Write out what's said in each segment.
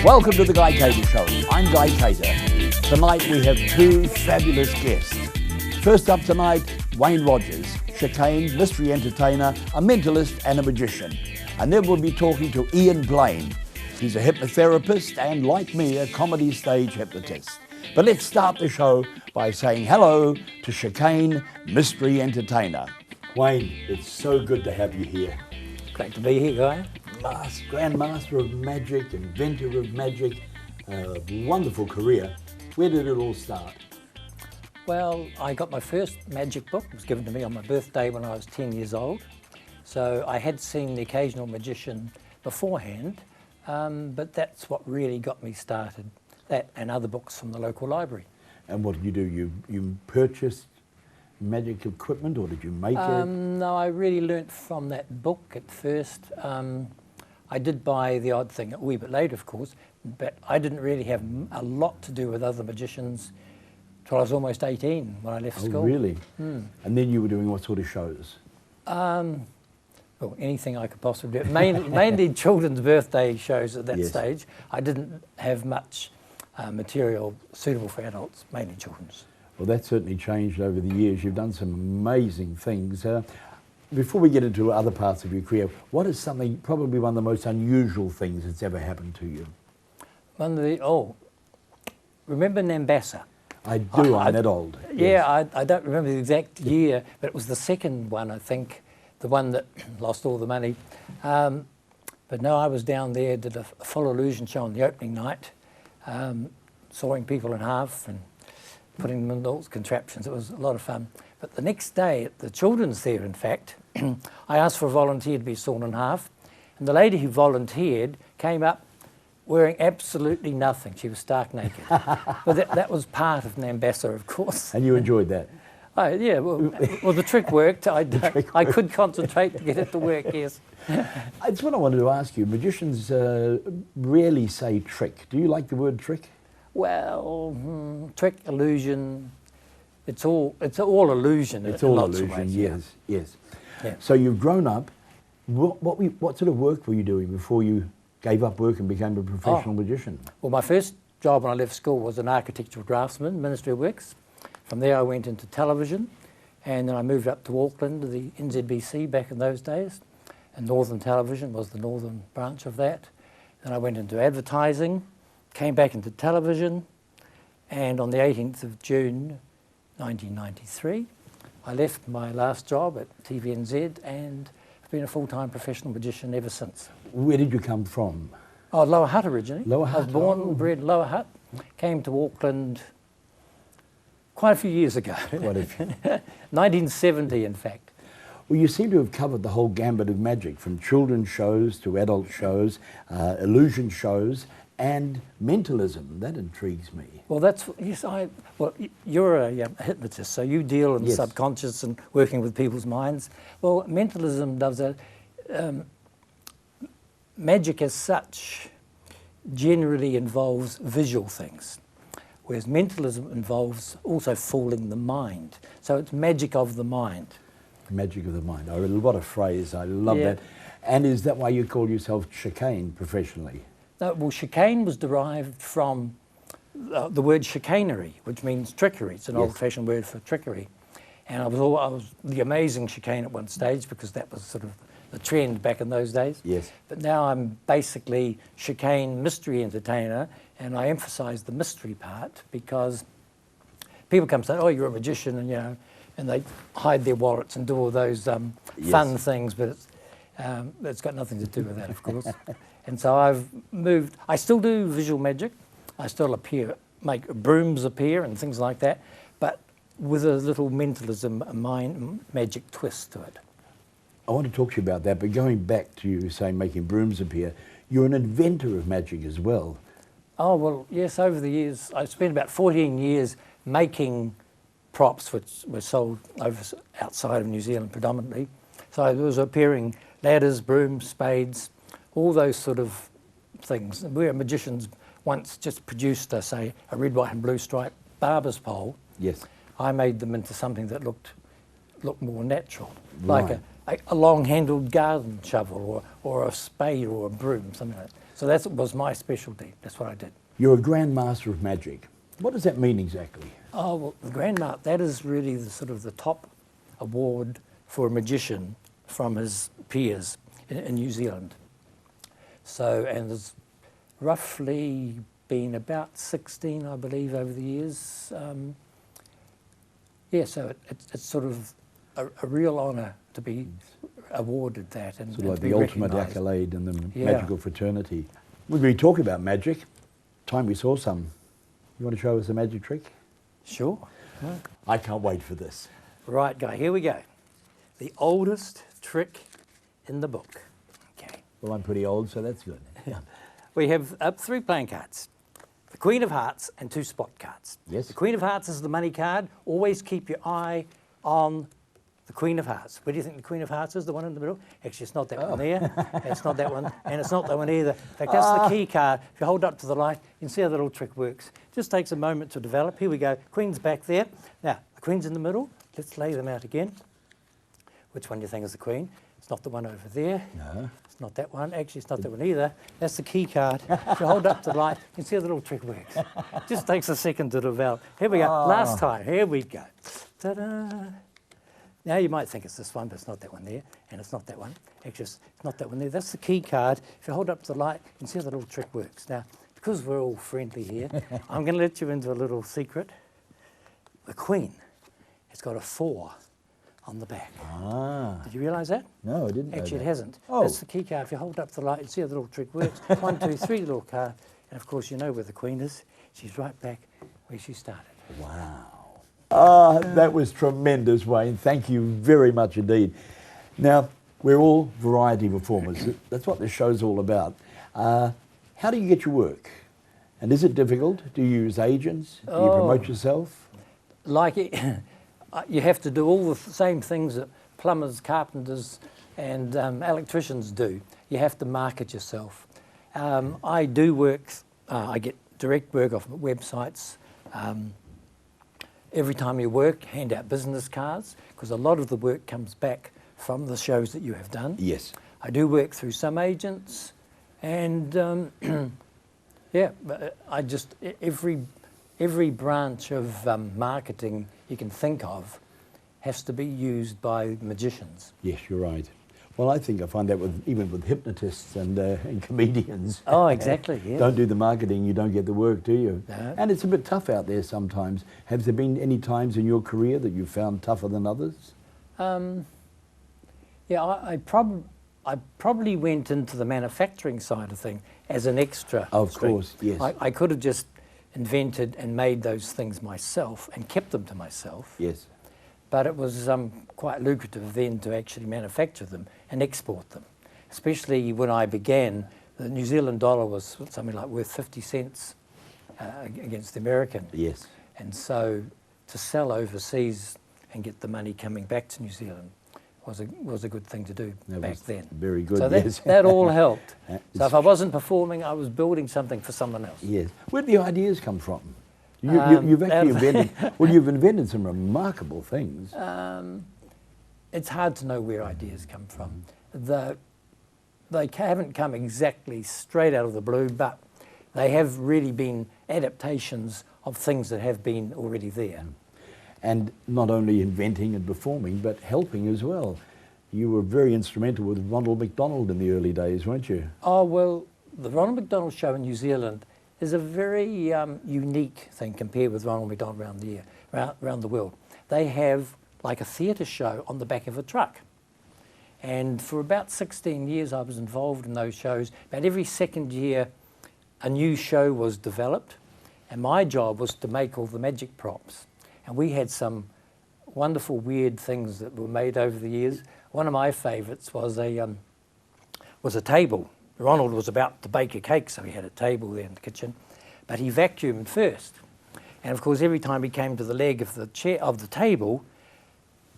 Welcome to the Guy Cater Show. I'm Guy Cater. Tonight we have two fabulous guests. First up tonight, Wayne Rogers, chicane, mystery entertainer, a mentalist and a magician. And then we'll be talking to Ian Blaine. He's a hypnotherapist and, like me, a comedy stage hypnotist. But let's start the show by saying hello to chicane, mystery entertainer. Wayne, it's so good to have you here. Great to be here, Guy. Grand Master of Magic, inventor of magic, wonderful career. Where did it all start? Well, I got my first magic book. It was given to me on my birthday when I was 10 years old. So I had seen the occasional magician beforehand, but that's what really got me started. That and other books from the local library. And what did you do? You purchased magic equipment, or did you make it? No, I really learnt from that book at first. I did buy the odd thing a wee bit later, of course, but I didn't really have a lot to do with other magicians till I was almost 18 when I left school. Oh, really? And then you were doing what sort of shows? Well, anything I could possibly do. Mainly children's birthday shows at that stage. I didn't have much material suitable for adults, mainly children's. Well, that's certainly changed over the years. You've done some amazing things. Before we get into other parts of your career, what is something, probably one of the most unusual things that's ever happened to you? Remember Nambassa? I do, I'm that old. Yeah, I don't remember the exact year, but it was the second one, I think, the one that lost all the money. But no, I was down there, did a full illusion show on the opening night, sawing people in half and putting them in all contraptions. It was a lot of fun. But the next day at the children's theatre, in fact, I asked for a volunteer to be sawn in half, and the lady who volunteered came up wearing absolutely nothing. She was stark naked. But that was part of Nambassa, of course. And you enjoyed that? Oh, yeah, well, the trick worked. I could concentrate to get it to work, yes. That's what I wanted to ask you. Magicians rarely say trick. Do you like the word trick? Well, trick, illusion, it's all illusion. It's all illusion, yes. Yeah. So you've grown up. What sort of work were you doing before you gave up work and became a professional magician? Well, my first job when I left school was an architectural draftsman, Ministry of Works. From there I went into television, and then I moved up to Auckland, to the NZBC back in those days, and Northern Television was the northern branch of that. Then I went into advertising, came back into television, and on the 18th of June 1993, I left my last job at TVNZ and have been a full-time professional magician ever since. Where did you come from? Oh, Lower Hutt originally. Lower Hutt? I was born and bred in Lower Hutt, came to Auckland quite a few years ago. 1970, in fact. Well, you seem to have covered the whole gambit of magic, from children's shows to adult shows, illusion shows, and mentalism. That intrigues me. Well, you're a hypnotist, so you deal in the subconscious and working with people's minds. Well, mentalism does that. Magic as such generally involves visual things, whereas mentalism involves also fooling the mind. So it's magic of the mind. Magic of the mind. Oh, what a phrase. I love that. And is that why you call yourself chicane professionally? No, well, chicane was derived from the word chicanery, which means trickery. It's an old-fashioned word for trickery. And I was the amazing chicane at one stage because that was sort of the trend back in those days. Yes. But now I'm basically chicane mystery entertainer, and I emphasise the mystery part because people come and say, "Oh, you're a magician," and they hide their wallets and do all those fun things, but it's got nothing to do with that, of course. And so I've moved. I still do visual magic. I still make brooms appear and things like that, but with a little mentalism, a mind magic twist to it. I want to talk to you about that, but going back to you saying making brooms appear, you're an inventor of magic as well. Oh, well, yes, over the years, I spent about 14 years making props which were sold outside of New Zealand predominantly. So I was appearing ladders, brooms, spades, all those sort of things. Where magicians once just produced, say, a red, white and blue striped barber's pole. Yes. I made them into something that looked more natural, like a long-handled garden shovel or a spade or a broom, something like that. So that was my specialty. That's what I did. You're a Grand Master of Magic. What does that mean exactly? Oh, well, the Grand Master, that is really the sort of the top award for a magician from his peers in New Zealand. So, and there's roughly been about 16, I believe, over the years. Yeah, so it's sort of a real honour to be awarded that. And Sort of like to be the ultimate recognised. accolade in the Yeah. magical fraternity. When we talk about magic, time we saw some. You want to show us a magic trick? Sure. I can't wait for this. Right, guy, here we go. The oldest trick in the book. Okay. Well, I'm pretty old, so that's good. We have up 3 playing cards. The Queen of Hearts and 2 spot cards. Yes. The Queen of Hearts is the money card. Always keep your eye on the Queen of Hearts. Where do you think the Queen of Hearts is? The one in the middle? Actually, it's not that one there. It's not that one. And it's not that one either. In fact, that's the key card. If you hold up to the light, you can see how the little trick works. Just takes a moment to develop. Here we go. Queen's back there. Now, the Queen's in the middle. Let's lay them out again. Which one do you think is the Queen? It's not the one over there. No. It's not that one. Actually, it's not that one either. That's the key card. If you hold up to the light, you can see how the little trick works. Just takes a second to develop. Here we go. Last time. Here we go. Ta-da. Now you might think it's this one, but it's not that one there, and it's not that one. Actually, it's not that one there. That's the key card. If you hold up to the light, you can see how the little trick works. Now, because we're all friendly here, I'm going to let you into a little secret. The Queen has got a 4 on the back. Ah. Did you realise that? No, I didn't know Actually, that. it hasn't. Oh. That's the key card. If you hold up to the light, you see how the little trick works. 1, 2, 3 little card. And of course, you know where the Queen is. She's right back where she started. Wow. Ah, that was tremendous, Wayne. Thank you very much indeed. Now, we're all variety performers. That's what this show's all about. How do you get your work? And is it difficult? Do you use agents? Do you promote yourself? Like it, you have to do all the same things that plumbers, carpenters and electricians do. You have to market yourself. I do work, I get direct work off websites. Every time you work, hand out business cards, because a lot of the work comes back from the shows that you have done. Yes. I do work through some agents, and yeah, but I just, every branch of marketing you can think of has to be used by magicians. Yes, you're right. Well, I think I find that even with hypnotists and comedians. Oh, exactly, yeah. Don't do the marketing, you don't get the work, do you? No. And it's a bit tough out there sometimes. Have there been any times in your career that you found tougher than others? Yeah, I probably went into the manufacturing side of thing as an extra. Of course, yes. I could have just invented and made those things myself and kept them to myself. Yes. But it was quite lucrative then to actually manufacture them and export them. Especially when I began, the New Zealand dollar was something like worth 50 cents against the American. Yes. And so to sell overseas and get the money coming back to New Zealand was a good thing to do That back was then. very good, So yes. that all helped. So It's- if I wasn't performing, I was building something for someone else. Yes. Where do the ideas come from? You've actually invented, well, you've invented some remarkable things. It's hard to know where ideas come from. They haven't come exactly straight out of the blue, but they have really been adaptations of things that have been already there. And not only inventing and performing, but helping as well. You were very instrumental with Ronald McDonald in the early days, weren't you? Oh, well, the Ronald McDonald Show in New Zealand is a very unique thing compared with Ronald McDonald around the world. They have like a theatre show on the back of a truck. And for about 16 years I was involved in those shows. About every second year a new show was developed, and my job was to make all the magic props. And we had some wonderful weird things that were made over the years. One of my favourites was a table. Ronald was about to bake a cake, so he had a table there in the kitchen, but he vacuumed first. And of course, every time he came to the leg of the table,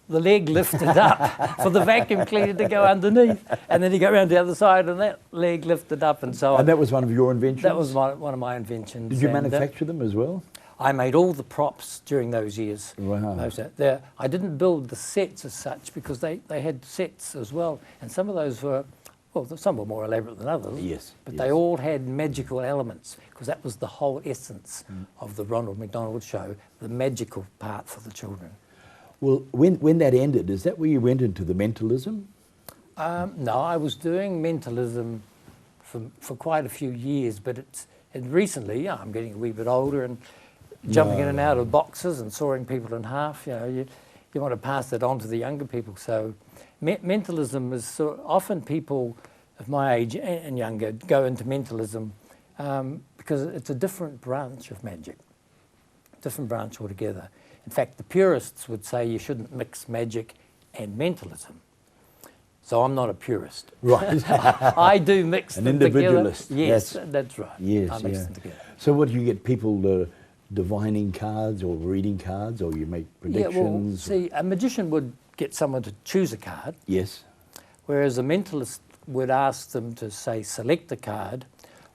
the leg lifted up for the vacuum cleaner to go underneath, and then he go around the other side, and that leg lifted up, and so on. And that was one of your inventions? That was one of my inventions. Did you manufacture them as well? I made all the props during those years. Wow. I didn't build the sets as such because they had sets as well, and some of those were Well, some were more elaborate than others. Yes, But yes. they all had magical elements, because that was the whole essence of the Ronald McDonald Show, the magical part for the children. Well, when that ended, is that where you went into the mentalism? No, I was doing mentalism for quite a few years, but and recently, I'm getting a wee bit older and jumping in and out of boxes and sawing people in half. You want to pass that on to the younger people. So mentalism is often people of my age and younger go into mentalism because it's a different branch of magic, different branch altogether. In fact, the purists would say you shouldn't mix magic and mentalism. So I'm not a purist. Right. I do mix An them together. individualist. Yes, that's right. Yes, I mix them together. So what, do you get people divining cards or reading cards, or you make predictions? Yeah, well, see, a magician would get someone to choose a card, Yes. whereas a mentalist would ask them to, say, select a card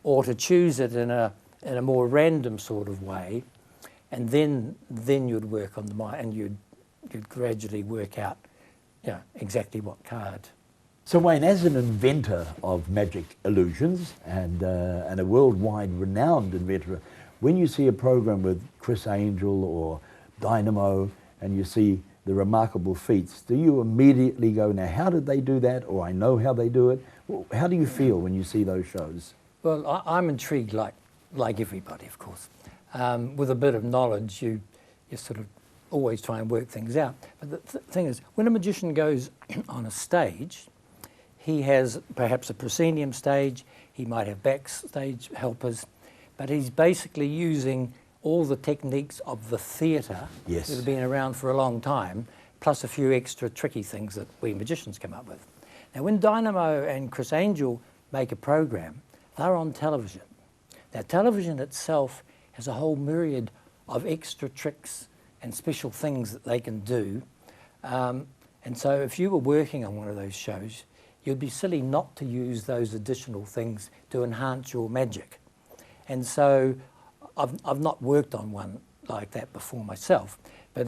or to choose it in a more random sort of way, and then you'd work on the mind and you'd gradually work out exactly what card. So Wayne, as an inventor of magic illusions and a worldwide renowned inventor, when you see a program with Chris Angel or Dynamo and you see the remarkable feats, do you immediately go, now how did they do that, or I know how they do it? How do you feel when you see those shows? Well, I'm intrigued like everybody, of course. With a bit of knowledge, you sort of always try and work things out. But the thing is, when a magician goes on a stage, he has perhaps a proscenium stage, he might have backstage helpers, but he's basically using all the techniques of the theatre Yes. that have been around for a long time, plus a few extra tricky things that we magicians come up with. Now, when Dynamo and Chris Angel make a program, they're on television. Now, television itself has a whole myriad of extra tricks and special things that they can do. And so if you were working on one of those shows, you'd be silly not to use those additional things to enhance your magic. And so I've not worked on one like that before myself, but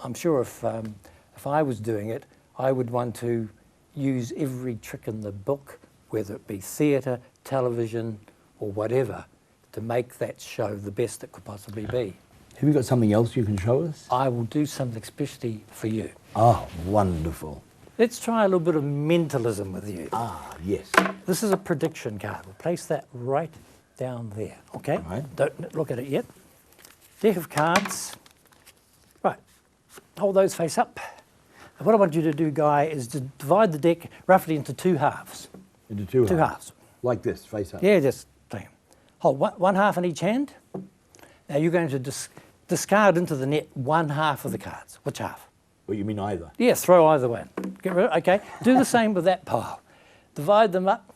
I'm sure if I was doing it, I would want to use every trick in the book, whether it be theatre, television, or whatever, to make that show the best it could possibly be. Have you got something else you can show us? I will do something especially for you. Oh, wonderful. Let's try a little bit of mentalism with you. Ah, yes. This is a prediction card. We'll place that right down there, okay? Right. Don't look at it yet. Deck of cards. Right, hold those face up. And what I want you to do, Guy, is to divide the deck roughly into two halves. Into two halves? Two halves. Like this, face up? Yeah, just hold one half in each hand. Now you're going to discard into the net one half of the cards. Which half? What, you mean either? Yeah, throw either one. Get rid of, okay. Do the same with that pile. Divide them up.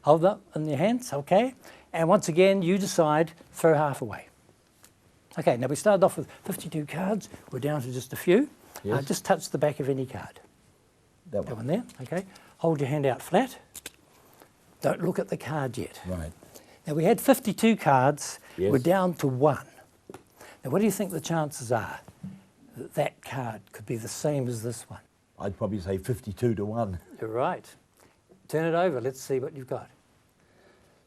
Hold them in your hands, okay? And once again, you decide, throw half away. Okay, now we started off with 52 cards. We're down to just a few. Yes. Just touch the back of any card. That That one. one there, okay? Hold your hand out flat. Don't look at the card yet. Right. Now we had 52 cards. Yes. We're down to one. Now what do you think the chances are that that card could be the same as this one? I'd probably say 52 to 1. You're right. Turn it over. Let's see what you've got.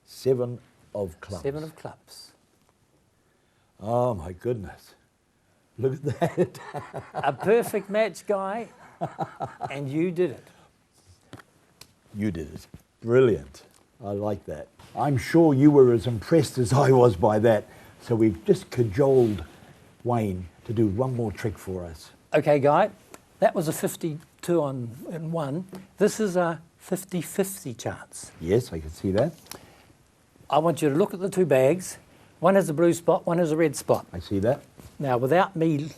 7 of clubs. 7 of clubs. Oh, my goodness. Look at that. A perfect match, Guy. And you did it. You did it. Brilliant. I like that. I'm sure you were as impressed as I was by that. So we've just cajoled Wayne to do one more trick for us. Okay, Guy. That was a 52 on 1. This is a 50-50 chance. Yes, I can see that. I want you to look at the two bags. One has a blue spot, one has a red spot. I see that. Now, without me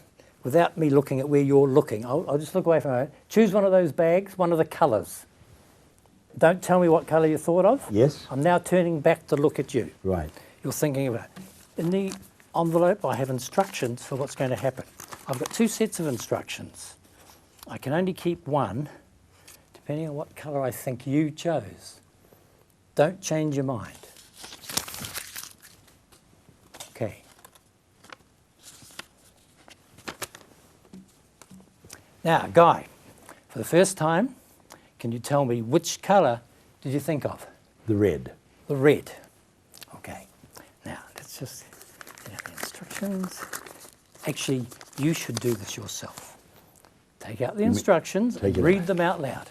looking at where you're looking, I'll just look away from it. Choose one of those bags, one of the colours. Don't tell me what colour you thought of. Yes. I'm now turning back to look at you. Right. You're thinking about it. In the envelope, I have instructions for what's going to happen. I've got 2 sets of instructions. I can only keep one, depending on what colour I think you chose. Don't change your mind. Okay. Now, Guy, for the first time, can you tell me which colour did you think of? The red. The red. Okay. Now, let's just get out the instructions. Actually, you should do this yourself. Take out the instructions and read them out loud.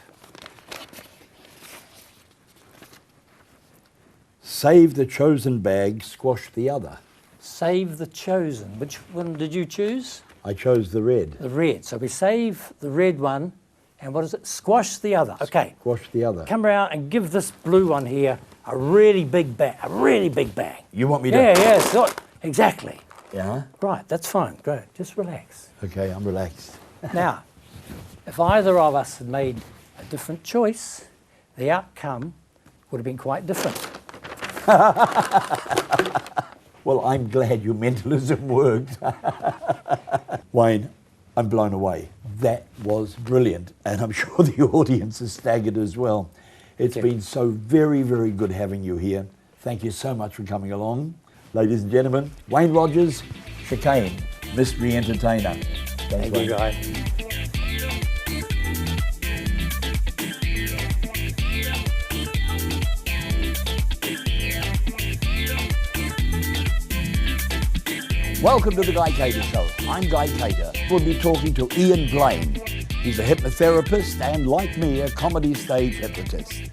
Save the chosen bag, squash the other. Save the chosen. Which one did you choose? I chose the red. The red. So we save the red one, and what is it? Squash the other. Okay. Squash the other. Come around and give this blue one here a really big bang. A really big bang. You want me to? Yeah, so, exactly. Yeah? Right, that's fine. Go. Just relax. Okay, I'm relaxed. Now, if either of us had made a different choice, the outcome would have been quite different. Well, I'm glad your mentalism worked. Wayne, I'm blown away. That was brilliant, and I'm sure the audience is staggered as well. It's been so very, very good having you here. Thank you so much for coming along. Ladies and gentlemen, Wayne Rogers, Chicane, Mystery Entertainer. Thank you, guys. Welcome to the Guy Cater Show. I'm Guy Cater. We'll be talking to Ian Blaine. He's a hypnotherapist and, like me, a comedy stage hypnotist.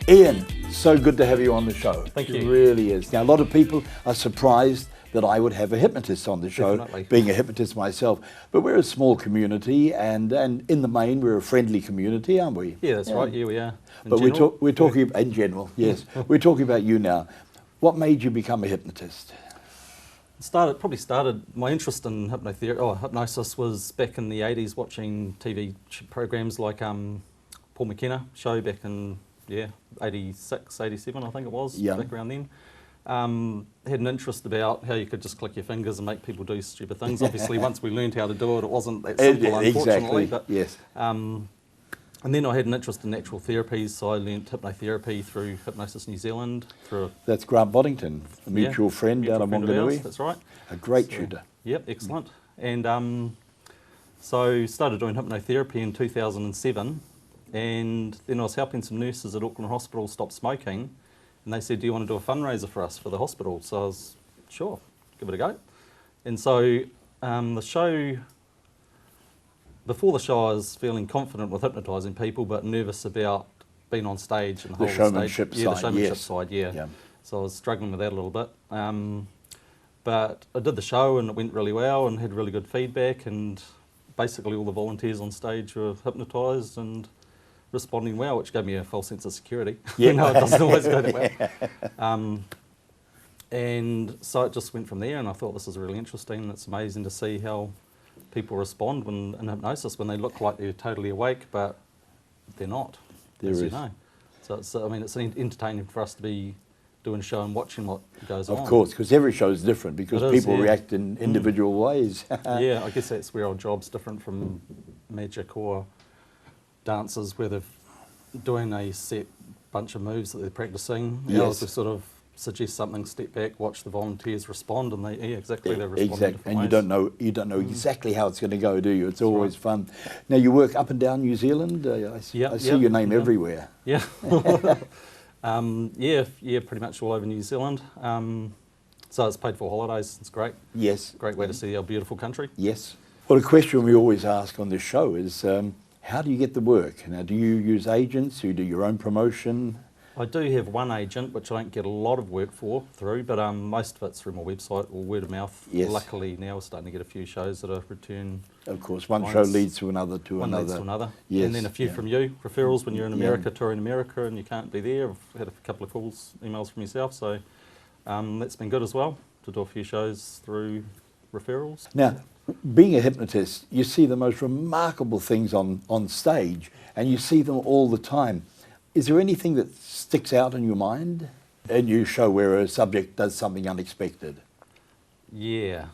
Ian, so good to have you on the show. Thank you. It really is. Now, a lot of people are surprised that I would have a hypnotist on the show, Definitely. being a hypnotist myself. But we're a small community, and in the main, we're a friendly community, aren't we? Yeah, that's right. Yeah, we are. But we're talking about, in general, yes. We're talking about you now. What made you become a hypnotist? Probably started my interest in hypnosis was back in the 80s, watching TV programs like Paul McKenna show back in 86, 87 I think it was, back around then. Had an interest about how you could just click your fingers and make people do stupid things. Obviously, once we learned how to do it, it wasn't that simple, unfortunately. Exactly. But, yes. and then I had an interest in natural therapies, so I learnt hypnotherapy through Hypnosis New Zealand. That's Grant Boddington, a mutual friend down in Wanganui. That's right. A great tutor. Yep, excellent. And so started doing hypnotherapy in 2007, and then I was helping some nurses at Auckland Hospital stop smoking, and they said, do you want to do a fundraiser for us for the hospital? So I was, sure, give it a go. And so before the show I was feeling confident with hypnotising people, but nervous about being on stage and the showmanship side. Yeah, the showmanship side, yeah. So I was struggling with that a little bit. But I did the show and it went really well and had really good feedback, and basically all the volunteers on stage were hypnotised and responding well, which gave me a false sense of security. Yeah. It doesn't always go that well. And so it just went from there, and I thought this is really interesting. It's amazing to see how people respond when in hypnosis when they look like they're totally awake, but they're not. As you know. So it's, it's entertaining for us to be doing a show and watching what goes on. Of course, because every show is different, because people react in individual ways. Yeah, I guess that's where our job's different from magic or dancers, where they're doing a set bunch of moves that they're practicing. Ours, we sort of suggest something, step back, watch the volunteers respond, and they respond in different ways. And you don't know exactly how it's going to go, do you? It's always fun. Now you work up and down New Zealand. I see your name everywhere. Yeah. Pretty much all over New Zealand. So it's paid for holidays. It's great. Yes. Great way to see our beautiful country. Yes. Well, a question we always ask on this show is, how do you get the work? Now, do you use agents who do your own promotion? I do have one agent, which I don't get a lot of work through, but most of it's through my website or word of mouth. Yes. Luckily, now we're starting to get a few shows that are return. Of course, one show leads to another, One leads to another. Yes. And then a few from you, referrals when you're in America, touring America, and you can't be there. I've had a couple of emails from yourself, so that's been good as well, to do a few shows through referrals. Now, being a hypnotist, you see the most remarkable things on stage, and you see them all the time. Is there anything that sticks out in your mind? A new show where a subject does something unexpected? Yeah.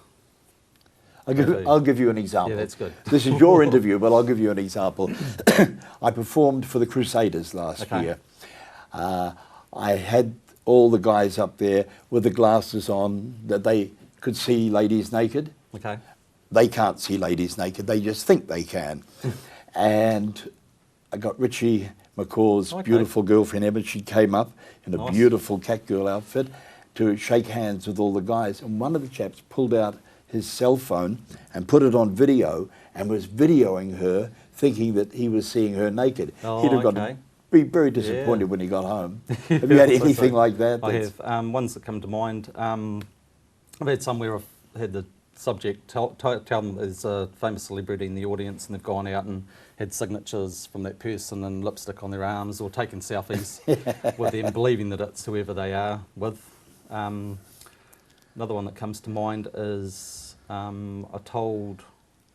I'll give you an example. Yeah, that's good. This is your interview, but I'll give you an example. I performed for the Crusaders last year. I had all the guys up there with the glasses on that they could see ladies naked. Okay. They can't see ladies naked, they just think they can. And I got Richie McCaw's beautiful girlfriend Emma. She came up in a Nice. beautiful catgirl outfit to shake hands with all the guys, and one of the chaps pulled out his cell phone and put it on video and was videoing her, thinking that he was seeing her naked. Oh, He'd have got to be very disappointed when he got home. Have you had anything like that? I have. Ones that come to mind. I've had some where I've had the subject tell them there's a famous celebrity in the audience and they've gone out and had signatures from that person and lipstick on their arms, or taken selfies with them, believing that it's whoever they are with. Another one that comes to mind is I told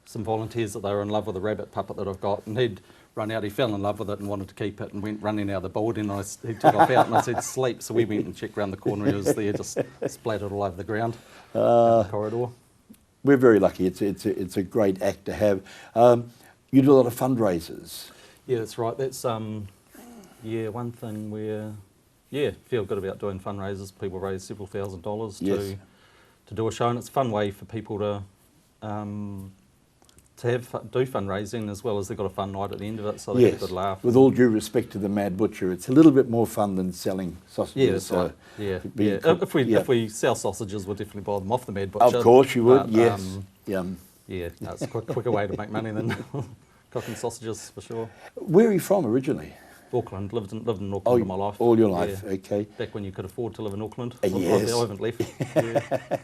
some volunteers that they were in love with a rabbit puppet that I've got, and he'd run out, he fell in love with it and wanted to keep it and went running out of the building, and he took off out and I said sleep, so we went and checked around the corner and he was there just splattered all over the ground in the corridor. We're very lucky. It's a great act to have. You do a lot of fundraisers. Yeah, that's right. That's one thing where feel good about doing fundraisers. People raise several $1,000s to do a show, and it's a fun way for people to do fundraising as well as they've got a fun night at the end of it, so they have a good laugh. With all due respect to the Mad Butcher, it's a little bit more fun than selling sausages. Yeah, that's right. If we sell sausages, we'll definitely buy them off the Mad Butcher. Of course you would, but, yes. Yeah, that's a quicker way to make money than cooking sausages, for sure. Where are you from originally? Auckland. Lived in Auckland all my life. All your life, okay. Back when you could afford to live in Auckland. Yes. I haven't left. Yeah.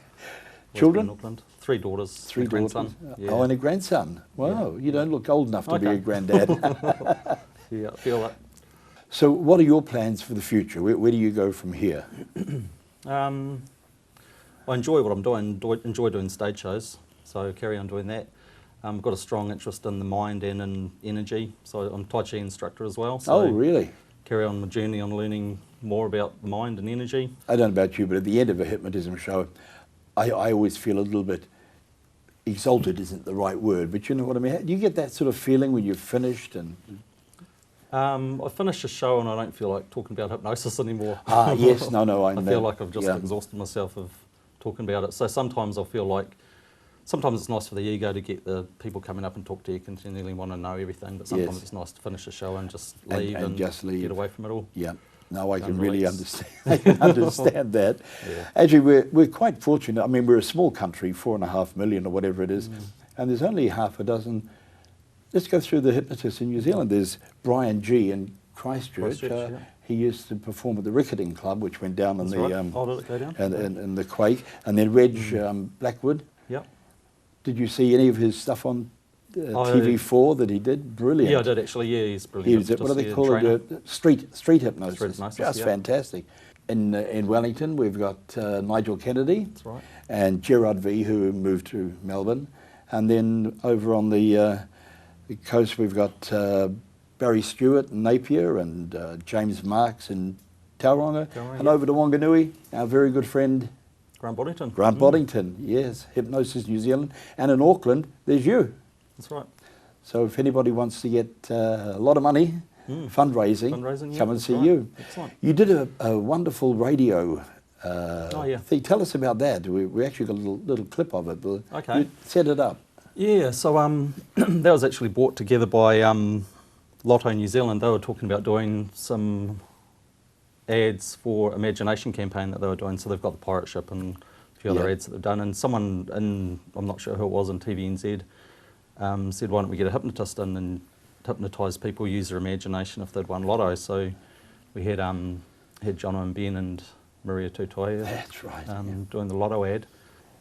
Children? In Auckland. 3 daughters. 3 daughters. Grandson. Yeah. Oh, and a grandson. Wow, you don't look old enough to be a granddad. Yeah, I feel that. So what are your plans for the future? Where do you go from here? I enjoy what I'm doing, enjoy doing stage shows, so carry on doing that. I've got a strong interest in the mind and in energy, so I'm a Tai Chi instructor as well. So Oh, really? carry on my journey on learning more about the mind and energy. I don't know about you, but at the end of a hypnotism show, I always feel a little bit exalted isn't the right word, but you know what I mean? Do you get that sort of feeling when you've finished? And I finish a show and I don't feel like talking about hypnosis anymore. Yes, no, I feel like I've just exhausted myself of talking about it. So sometimes I feel like, sometimes it's nice for the ego to get the people coming up and talk to you, continually want to know everything, but sometimes it's nice to finish a show and just leave and just leave. Get away from it all. Yeah. No, I can really understand. I can understand that. Yeah. Actually, we're quite fortunate. I mean, we're a small country, 4.5 million or whatever it is, and there's only half a dozen. Let's go through the hypnotists in New Zealand. There's Brian G. in Christchurch. He used to perform at the Ricketing Club, which went down in the did it go down? And the Quake, and then Reg Blackwood. Yep. Did you see any of his stuff on TV4 that he did? Brilliant. Yeah, I did actually. Yeah, he's brilliant. What do they call it? Street hypnosis. Street hypnosis, Just fantastic. In Wellington, we've got Nigel Kennedy. That's right. And Gerard V, who moved to Melbourne. And then over on the coast, we've got Barry Stewart in Napier and James Marks in Tauranga. And over to Wanganui, our very good friend Grant Boddington. Grant Boddington, yes, Hypnosis New Zealand. And in Auckland, there's you. That's right. So if anybody wants to get a lot of money, fundraising, come and see you. Excellent. You did a wonderful radio thing. Tell us about that. We actually got a little clip of it. Okay. You set it up. Yeah, so that was actually brought together by Lotto New Zealand. They were talking about doing some ads for Imagination campaign that they were doing. So they've got the pirate ship and a few other ads that they've done. And someone I'm not sure who it was, in TVNZ, said, why don't we get a hypnotist in and hypnotise people, use their imagination if they'd won Lotto. So we had Jono and Ben and Maria Tutoia doing the Lotto ad.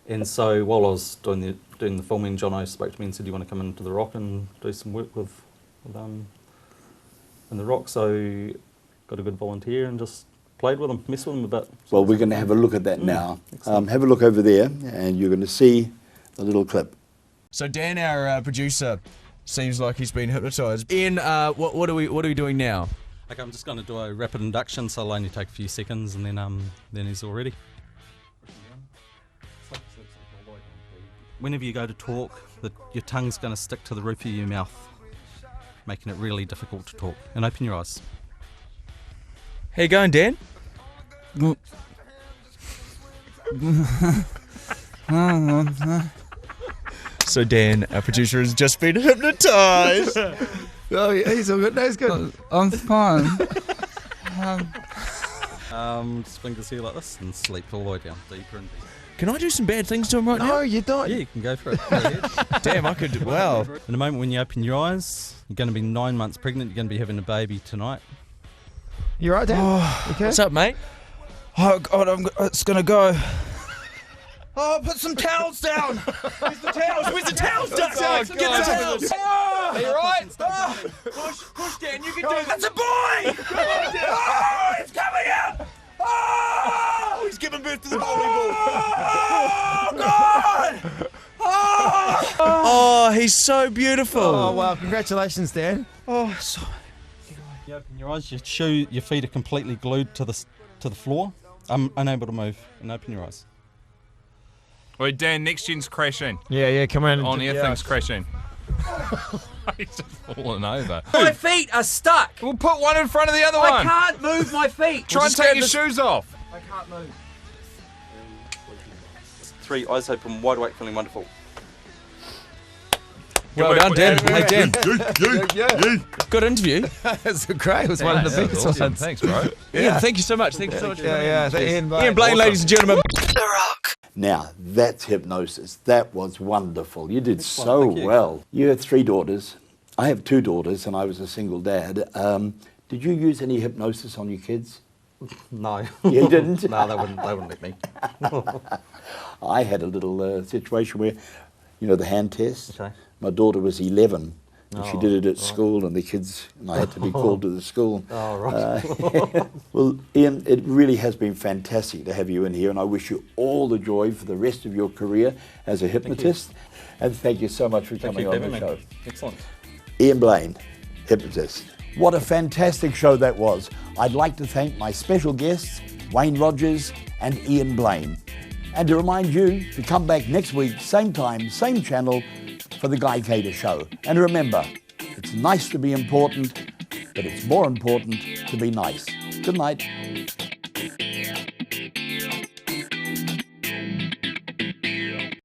And so while I was doing the filming, Jono spoke to me and said, do you want to come into the Rock and do some work with in the Rock? So got a good volunteer and just played with them, messed with them a bit. Well, we're going to have a look at that now. Have a look over there and you're going to see the little clip. So Dan, our producer, seems like he's been hypnotised. Ian, what are we doing now? Okay, I'm just going to do a rapid induction, so it'll only take a few seconds, and then he's all ready. Whenever you go to talk, your tongue's going to stick to the roof of your mouth, making it really difficult to talk. And open your eyes. How you going, Dan? So Dan, our producer, has just been hypnotised. Oh, yeah, he's all good. No, he's good. I'm fine. Just fling his hair like this and sleep all the way down, deeper and deeper. Can I do some bad things to him right now? No, you don't. Yeah, you can go for it. Go ahead. Damn, I could. Wow. In a moment when you open your eyes, you're going to be 9 months pregnant. You're going to be having a baby tonight. You right, Dan? Oh, You okay? what's up, mate? Oh God, it's gonna go. Oh, put some towels down. Where's the towels? Where's the towels? Get the towels. Are you right? Push, Dan. You can do it. That's a boy. Oh, it's coming out. Oh, he's giving birth to the bowling ball. Oh God. Oh, he's so beautiful. Oh, wow. Congratulations, Dan. Oh, so. You open your eyes, your feet are completely glued to the floor. I'm unable to move. And open your eyes. Wait, Dan, next gen's crashing. Yeah, come on. On air thing's crashing. He's just falling over. My feet are stuck. We'll put one in front of the other one. I can't move my feet. Try and take your shoes off. I can't move. 3 eyes open, wide awake, feeling wonderful. Well done, Dan. Hey, Dan. Yeah. Good interview. That's great. It was one of the biggest ones. Thanks, bro. Ian, thank you so much. Thank you so much. Yeah. Ian Blaine, ladies and gentlemen. Now, that's hypnosis. That was wonderful. You did so thank you. well. You have 3 daughters. I have 2 daughters, and I was a single dad. Did you use any hypnosis on your kids? No. You didn't? No, they wouldn't let me. I had a little situation where, you know, the hand test. Okay. My daughter was 11. And she Oh, did it at school, and the kids, and I had to be called to the school. Oh, right. Well, Ian, it really has been fantastic to have you in here, and I wish you all the joy for the rest of your career as a hypnotist. And thank you so much for Thank coming you for on the having show. me. Excellent. Ian Blaine, hypnotist. What a fantastic show that was. I'd like to thank my special guests, Wayne Rogers and Ian Blaine. And to remind you to come back next week, same time, same channel, for the Guy Cater Show. And remember, it's nice to be important, but it's more important to be nice. Good night.